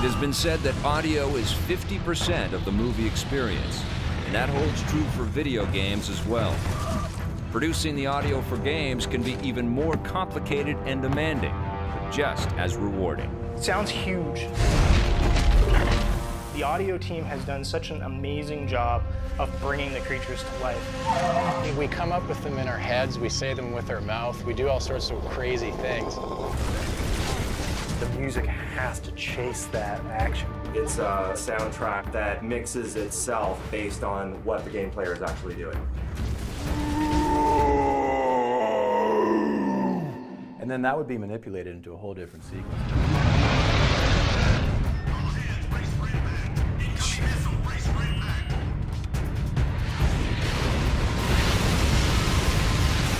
has been said that audio is 50% of the movie experience, and that holds true for video games as well. Producing the audio for games can be even more complicated and demanding, but just as rewarding. It sounds huge. The audio team has done such an amazing job of bringing the creatures to life. We come up with them in our heads, we say them with our mouth, we do all sorts of crazy things. The music has to chase that action. It's a soundtrack that mixes itself based on what the game player is actually doing. And then that would be manipulated into a whole different sequence.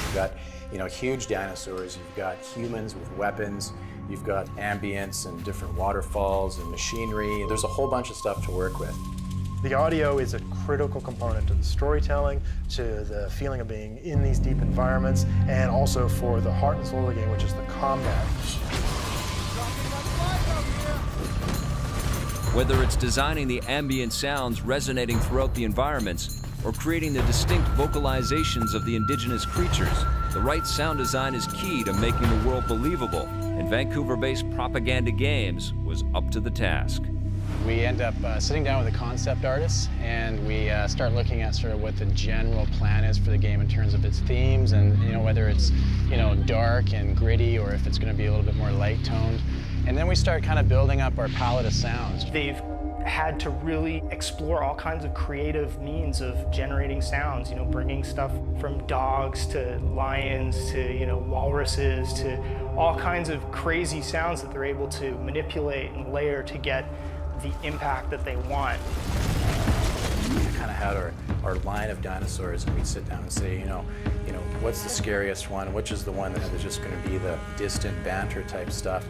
You've got, huge dinosaurs, you've got humans with weapons, you've got ambience and different waterfalls and machinery. There's a whole bunch of stuff to work with. The audio is a critical component to the storytelling, to the feeling of being in these deep environments, and also for the heart and soul of the game, which is the combat. Whether it's designing the ambient sounds resonating throughout the environments or creating the distinct vocalizations of the indigenous creatures, the right sound design is key to making the world believable, and Vancouver-based Propaganda Games was up to the task. We end up sitting down with the concept artists, and we start looking at sort of what the general plan is for the game in terms of its themes, and whether it's dark and gritty or if it's going to be a little bit more light toned. And then we start kind of building up our palette of sounds. They've had to really explore all kinds of creative means of generating sounds, bringing stuff from dogs to lions to, walruses to all kinds of crazy sounds that they're able to manipulate and layer to get the impact that they want. We kind of had our line of dinosaurs, and we'd sit down and say, what's the scariest one? Which is the one that is just going to be the distant banter type stuff?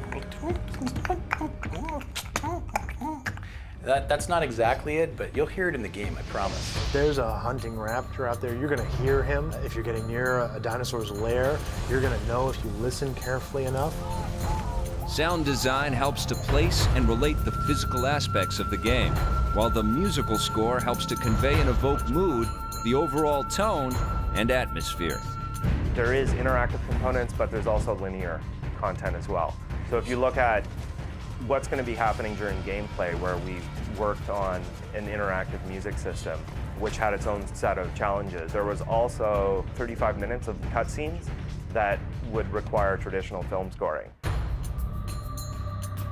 That's not exactly it, but you'll hear it in the game, I promise. If there's a hunting raptor out there, you're going to hear him. If you're getting near a dinosaur's lair, you're going to know if you listen carefully enough. Sound design helps to place and relate the physical aspects of the game, while the musical score helps to convey and evoke mood, the overall tone, and atmosphere. There is interactive components, but there's also linear content as well. So if you look at what's going to be happening during gameplay, where we worked on an interactive music system, which had its own set of challenges, there was also 35 minutes of cutscenes that would require traditional film scoring.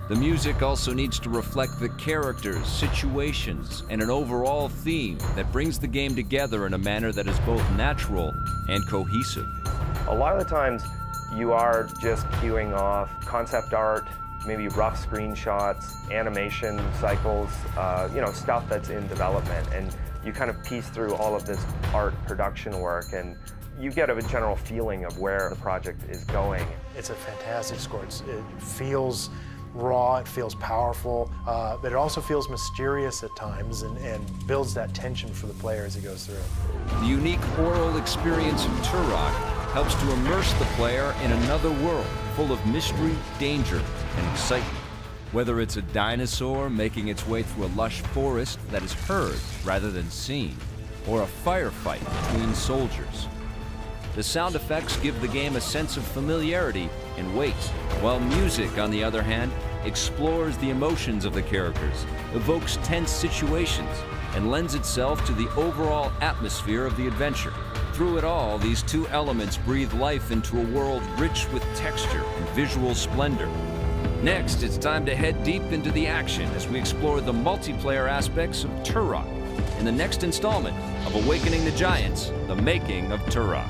The music also needs to reflect the characters, situations, and an overall theme that brings the game together in a manner that is both natural and cohesive. A lot of the times, you are just queuing off concept art, maybe rough screenshots, animation cycles, stuff that's in development, and you kind of piece through all of this art production work, and you get a general feeling of where the project is going. It's a fantastic score. It feels raw, it feels powerful, but it also feels mysterious at times and builds that tension for the player as he goes through. The unique oral experience of Turok helps to immerse the player in another world full of mystery, danger, and excitement. Whether it's a dinosaur making its way through a lush forest that is heard rather than seen, or a firefight between soldiers. The sound effects give the game a sense of familiarity and weight, while music, on the other hand, explores the emotions of the characters, evokes tense situations, and lends itself to the overall atmosphere of the adventure. Through it all, these two elements breathe life into a world rich with texture and visual splendor. Next, it's time to head deep into the action as we explore the multiplayer aspects of Turok in the next installment of Awakening the Giants, The Making of Turok.